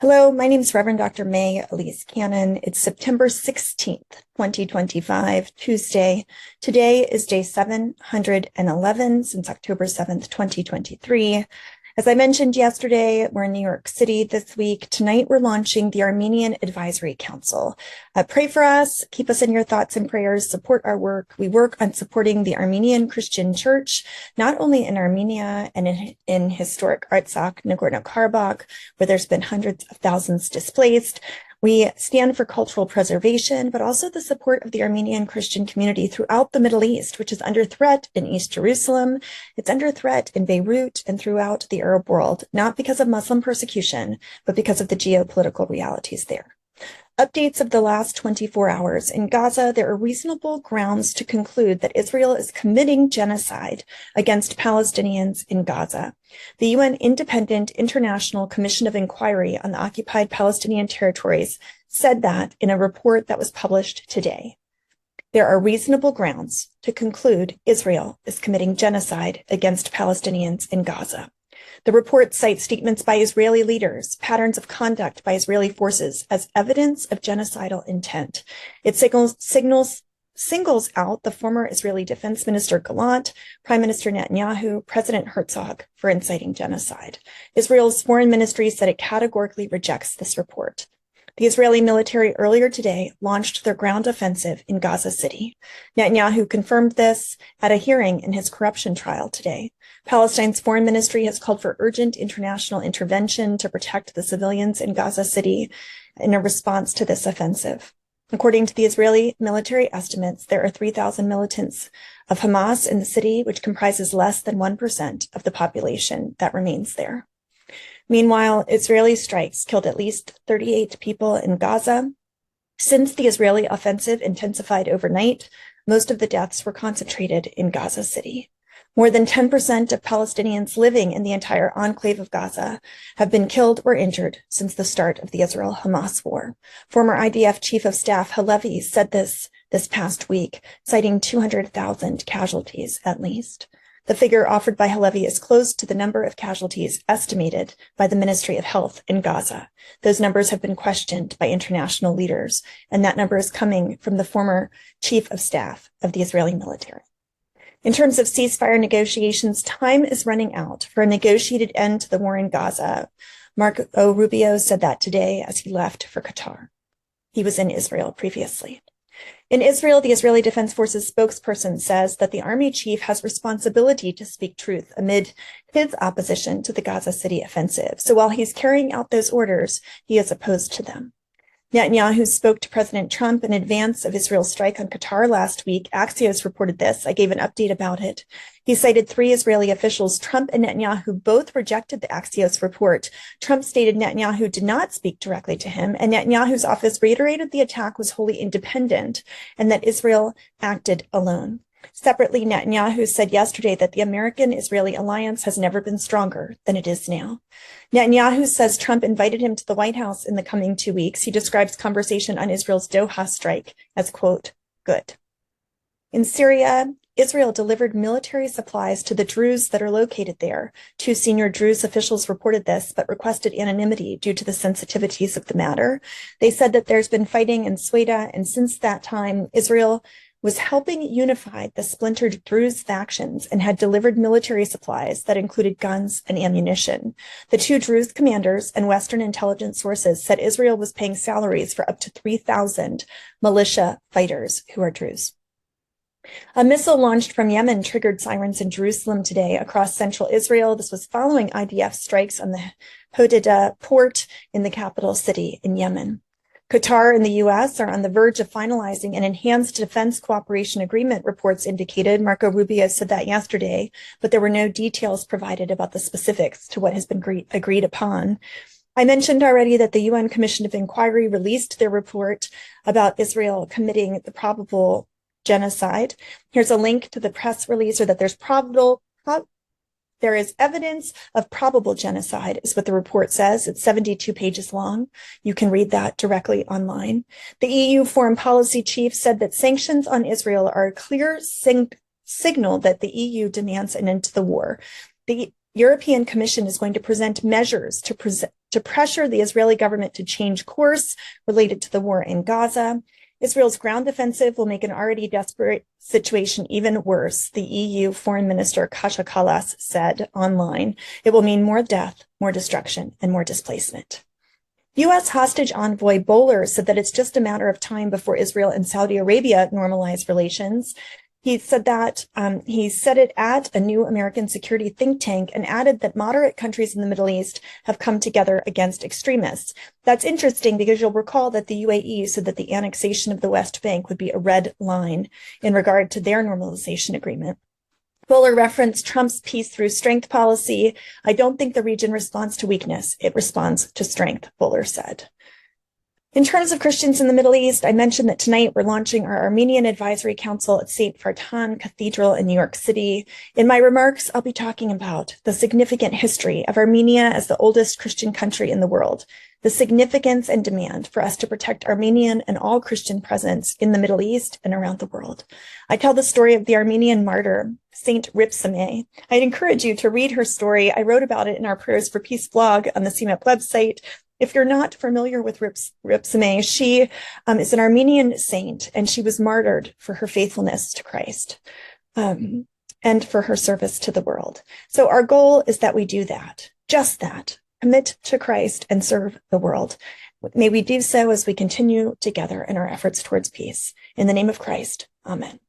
Hello, my name is Reverend Dr. May Elise Cannon. It's September 16th, 2025, Tuesday. Today is day 711 since October 7th, 2023. As I mentioned yesterday, we're in New York City this week. Tonight, we're launching the Armenian Advisory Council. Pray for us, keep us in your thoughts and prayers, support our work. We work on supporting the Armenian Christian Church, not only in Armenia and in historic Artsakh, Nagorno-Karabakh, where there's been hundreds of thousands displaced. We stand for cultural preservation, but also the support of the Armenian Christian community throughout the Middle East, which is under threat in East Jerusalem. It's under threat in Beirut and throughout the Arab world, not because of Muslim persecution, but because of the geopolitical realities there. Updates of the last 24 hours. In Gaza, there are reasonable grounds to conclude that Israel is committing genocide against Palestinians in Gaza. The UN Independent International Commission of Inquiry on the Occupied Palestinian Territories said that in a report that was published today. There are reasonable grounds to conclude Israel is committing genocide against Palestinians in Gaza. The report cites statements by Israeli leaders, patterns of conduct by Israeli forces as evidence of genocidal intent. It singles out the former Israeli Defense Minister Gallant, Prime Minister Netanyahu, President Herzog for inciting genocide. Israel's foreign ministry said it categorically rejects this report. The Israeli military earlier today launched their ground offensive in Gaza City. Netanyahu confirmed this at a hearing in his corruption trial today. Palestine's foreign ministry has called for urgent international intervention to protect the civilians in Gaza City in a response to this offensive. According to the Israeli military estimates, there are 3,000 militants of Hamas in the city, which comprises less than 1% of the population that remains there. Meanwhile, Israeli strikes killed at least 38 people in Gaza. Since the Israeli offensive intensified overnight, most of the deaths were concentrated in Gaza City. More than 10% of Palestinians living in the entire enclave of Gaza have been killed or injured since the start of the Israel-Hamas war. Former IDF Chief of Staff Halevi said this past week, citing 200,000 casualties at least. The figure offered by Halevi is close to the number of casualties estimated by the Ministry of Health in Gaza. Those numbers have been questioned by international leaders, and that number is coming from the former Chief of Staff of the Israeli military. In terms of ceasefire negotiations, time is running out for a negotiated end to the war in Gaza. Marco Rubio said that today as he left for Qatar. He was in Israel previously. In Israel, the Israeli Defense Forces spokesperson says that the army chief has responsibility to speak truth amid his opposition to the Gaza City offensive. So while he's carrying out those orders, he is opposed to them. Netanyahu spoke to President Trump in advance of Israel's strike on Qatar last week. Axios reported this. I gave an update about it. He cited 3 Israeli officials. Trump and Netanyahu both rejected the Axios report. Trump stated Netanyahu did not speak directly to him, and Netanyahu's office reiterated the attack was wholly independent and that Israel acted alone. Separately, Netanyahu said yesterday that the American-Israeli alliance has never been stronger than it is now. Netanyahu says Trump invited him to the White House in the coming 2 weeks. He describes conversation on Israel's Doha strike as, quote, good. In Syria, Israel delivered military supplies to the Druze that are located there. 2 senior Druze officials reported this, but requested anonymity due to the sensitivities of the matter. They said that there's been fighting in Sweda, and since that time, Israel was helping unify the splintered Druze factions and had delivered military supplies that included guns and ammunition. The 2 Druze commanders and Western intelligence sources said Israel was paying salaries for up to 3,000 militia fighters who are Druze. A missile launched from Yemen triggered sirens in Jerusalem today across central Israel. This was following IDF strikes on the Hodeidah port in the capital city in Yemen. Qatar and the U.S. are on the verge of finalizing an enhanced defense cooperation agreement, reports indicated. Marco Rubio said that yesterday, but there were no details provided about the specifics to what has been agreed upon. I mentioned already that the UN Commission of Inquiry released their report about Israel committing the probable genocide. Here's a link to the press release, or that there is evidence of probable genocide, is what the report says. It's 72 pages long. You can read that directly online. The EU foreign policy chief said that sanctions on Israel are a clear signal that the EU demands an end to the war. The European Commission is going to present measures to pressure the Israeli government to change course related to the war in Gaza. Israel's ground offensive will make an already desperate situation even worse, the EU Foreign Minister Kaja Kallas said online. It will mean more death, more destruction, and more displacement. U.S. hostage envoy Bowler said that it's just a matter of time before Israel and Saudi Arabia normalize relations. He said that he said it at a new American security think tank and added that moderate countries in the Middle East have come together against extremists. That's interesting because you'll recall that the UAE said that the annexation of the West Bank would be a red line in regard to their normalization agreement. Bowler referenced Trump's peace through strength policy. I don't think the region responds to weakness. It responds to strength, Bowler said. In terms of Christians in the Middle East, I mentioned that tonight we're launching our Armenian Advisory Council at St. Fartan Cathedral in New York City. In my remarks, I'll be talking about the significant history of Armenia as the oldest Christian country in the world, the significance and demand for us to protect Armenian and all Christian presence in the Middle East and around the world. I tell the story of the Armenian martyr, Saint Ripsime. I'd encourage you to read her story. I wrote about it in our Prayers for Peace blog on the CMEP website. If you're not familiar with Ripsime, she is an Armenian saint, and she was martyred for her faithfulness to Christ and for her service to the world. So our goal is that we do that, just that, commit to Christ and serve the world. May we do so as we continue together in our efforts towards peace. In the name of Christ, amen.